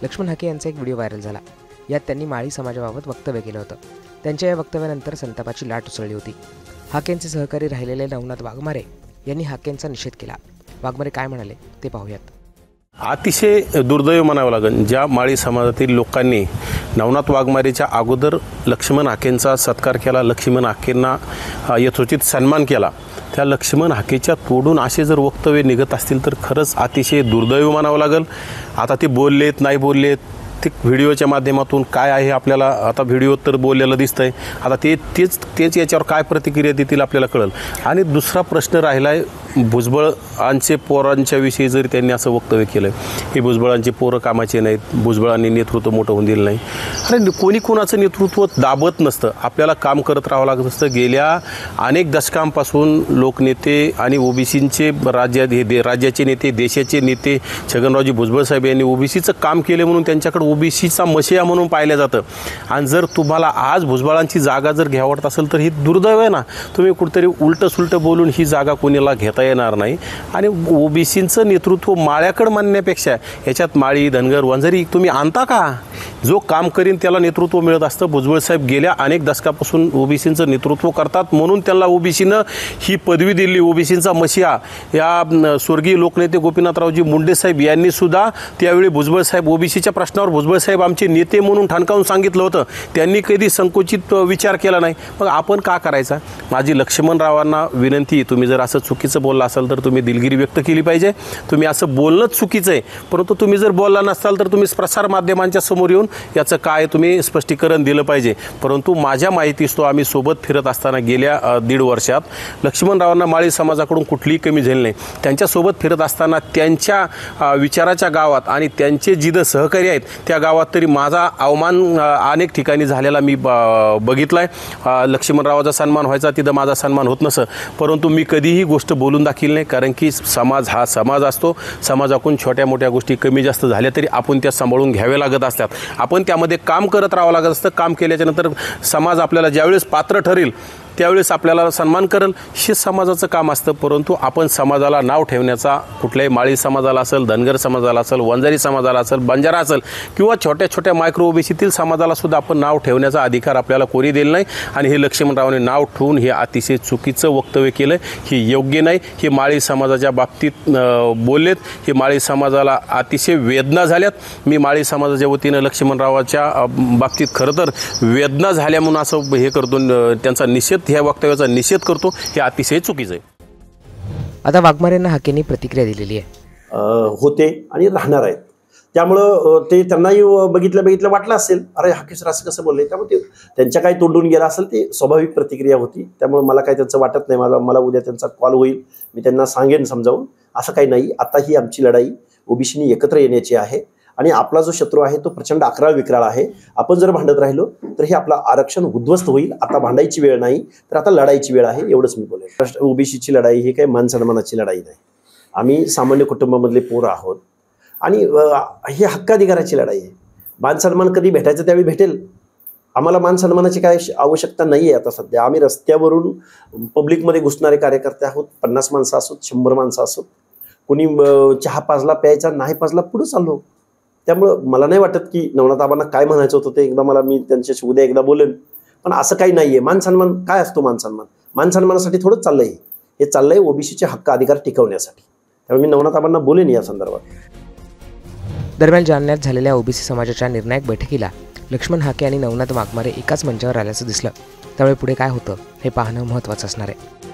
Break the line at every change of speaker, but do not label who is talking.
लक्ष्मण हाके यांचा एक video viral झाला। यात त्यांनी माळी समाजाबाबत वक्तव्य केलं होतं। त्यांच्या या वक्तव्यानंतर संतापाची लाट उसळली होती। हाकेंचे सहकारी राहिलेले नवनाथ वाघमारे यांनी हाकेंचा निषेध केला। वाघमारे काय म्हणाले ते पाहूयात।
अतिशय दुर्दैव म्हणावं लागेल, ज्या माळी समाजातील लोकांनी नवनाथ वाघमारेच्या अगोदर लक्ष्मण हाकेंचा सत्कार केला, लक्ष्मण हाकेंना यथोचित सन्मान केला, त्या लक्ष्मण हाकेच्या तोडून असे जर वक्तव्य निघत असतील तर खरंच अतिशय दुर्दैव म्हणावं लागेल। आता ते बोललेत नाही बोललेत ते व्हिडिओच्या माध्यमातून काय आहे आपल्याला आता व्हिडिओ तर बोललेलं दिसतंय, आता तेच याच्यावर काय प्रतिक्रिया देतील आपल्याला कळेल। आणि दुसरा प्रश्न राहिला आहे भुजबळांचे पोरांच्या विषयी जरी त्यांनी असं वक्तव्य केलं की भुजबळांचे पोरं कामाचे नाहीत, भुजबळांनी नेतृत्व मोठं होऊन दिलं नाही। अरे कोणी कोणाचं नेतृत्व दाबत नसतं, आपल्याला काम करत राहावं लागत असतं। गेल्या अनेक दशकांपासून लोकनेते आणि ओबीसींचे राज्याचे नेते, देशाचे नेते छगनरावजी भुजबळ साहेब यांनी ओबीसीचं काम केले म्हणून त्यांच्याकडे ओबीसीचा मशिया म्हणून पाहिलं जातं। आणि जर तुम्हाला आज भुजबळांची जागा जर घ्यावत असेल तर ही दुर्दैव आहे ना। तुम्ही कुठेतरी उलटं सुलटं बोलून ही जागा कोणाला घेता येणार नाही। आणि ओबीसींचं नेतृत्व माळ्याकडे मानण्यापेक्षा याच्यात माळी, धनगर, वंजारी तुम्ही आणता का? जो काम करीन त्याला नेतृत्व मिळत असतं। भुजबळ साहेब गेल्या अनेक दशकापासून ओबीसींचं नेतृत्व करतात म्हणून त्यांना ओबीसीनं ही पदवी दिली, ओबीसींचा मशिया। या स्वर्गीय लोकनेते गोपीनाथरावजी मुंडे साहेब यांनी सुद्धा त्यावेळी भुजबळ साहेब ओबीसीच्या प्रश्नावर भुजबळ साहेब आमचे नेते म्हणून ठणकावून सांगितलं होतं। त्यांनी कधी संकोचित विचार केला नाही। मग आपण का करायचा? माझी लक्ष्मणरावांना विनंती, तुम्ही जर असं चुकीचं बोलला असाल तर तुम्ही दिलगिरी व्यक्त केली पाहिजे। तुम्ही असं बोलणंच चुकीचं आहे, परंतु तुम्ही जर बोलला नसाल तर तुम्ही प्रसार माध्यमांच्या समोर येऊन याचं काय तुम्ही स्पष्टीकरण दिलं पाहिजे। परंतु माझ्या माहितीस तो आम्ही सोबत फिरत असताना गेल्या 1.5 वर्षात लक्ष्मणरावांना माळी समाजाकडून कुठलीही कमी झाली नाही। त्यांच्यासोबत फिरत असताना त्यांच्या विचाराच्या गावात आणि त्यांचे जिथं सहकारी आहेत त्या गावात तरी माझा अवमान अनेक ठिकाणी झालेला मी बघितलाय। लक्ष्मणरावाचा सन्मान व्हायचा, तिथं माझा सन्मान होत नसं, परंतु मी कधीही गोष्ट बोलून दाखवली नाही। कारण की समाज हा समाज असतो, समाजाकडून छोट्या मोठ्या गोष्टी कमी जास्त झाल्या तरी आपण त्या सांभाळून घ्यावे लागत असतात। आपण त्यामध्ये काम करत राहावं लागत असतं। काम केल्याच्या नंतर समाज आपल्याला ज्यावेळेस पात्र ठरेल त्यावेळेस आपल्याला सन्मान करेल, हे समाजाचं काम असतं। परंतु आपण समाजाला नाव ठेवण्याचा, कुठल्याही माळी समाजाला असेल, धनगर समाजाला असेल, वंजारी समाजाला असेल, बंजारा असेल किंवा छोट्या छोट्या मायक्रो ओबीसीतील समाजाला सुद्धा आपण नाव ठेवण्याचा अधिकार आपल्याला कोणी दिला नाही। आणि हे लक्ष्मणरावांनी नाव ठेवून हे अतिशय चुकीचं वक्तव्य केलं, हे योग्य नाही। हे माळी समाजाच्या बाबतीत बोललेत, हे माळी समाजाला अतिशय वेदना झाल्यात। मी माळी समाजाच्या वतीनं लक्ष्मणरावाच्या बाबतीत खरं तर वेदना झाल्या म्हणून असं हे करतो, त्यांचा निषेध, ह्या वक्तव्याचा निषेध करतो। हे अतिशय चुकीचं आहे।
आता वाघमारेंना हाकेंनी प्रतिक्रिया दिलेली आहे।
होते आणि राहणार आहेत, त्यामुळं ते त्यांनाही बघितलं वाटलं असेल, अरे हाके सर असं कसं बोलले, त्यामुळे ते त्यांच्या काही तोंडून गेला असेल, ती स्वाभाविक प्रतिक्रिया होती। त्यामुळे मला काही त्यांचं वाटत नाही, मला उद्या त्यांचा कॉल होईल, मी त्यांना सांगेन समजावून असं काही नाही। आता ही आमची लढाई ओबीसीनी एकत्र येण्याची आहे आणि आपला जो शत्रू आहे तो प्रचंड अकराळ विक्राळ आहे। आपण जर भांडत राहिलो तर हे आपलं आरक्षण उद्ध्वस्त होईल। आता भांडायची वेळ नाही, तर आता लढायची वेळ आहे, एवढंच मी बोलेन। ओबीसीची लढाई ही काही मान सन्मानाची लढाई नाही। आम्ही सामान्य कुटुंबामधले पोरं आहोत आणि ही हक्काधिकाराची लढाई आहे। मान सन्मान कधी भेटायचं त्यावेळी भेटेल। आम्हाला मान सन्मानाची काय आवश्यकता नाही आहे आता सध्या। आम्ही रस्त्यावरून पब्लिकमध्ये घुसणारे कार्यकर्ते आहोत, 50 माणसं असोत, 100 माणसं असोत, कोणी चहा पाजला प्यायचा, नाही पाजला पुढे चाललो। त्यामुळं मला नाही वाटत की नवनाथाबांना काय म्हणायचं होतं ते एकदा मी त्यांच्याशी उद्या एकदा बोलेन, पण असं काही नाही आहे। मान सन्मान काय असतो? मान सन्मानासाठी थोडंच चाललंय, हे चाललंय ओबीसीचे हक्क अधिकार टिकवण्यासाठी। त्यामुळे मी नवनाथाबांना बोलेन या संदर्भात।
दरम्यान जालन्यात झालेल्या ओबीसी समाजाच्या निर्णायक बैठकीला लक्ष्मण हाके आणि नवनाथ वाघमारे एकाच मंचावर आल्याचं दिसलं। त्यामुळे पुढे काय होतं हे पाहणं महत्त्वाचं असणार आहे।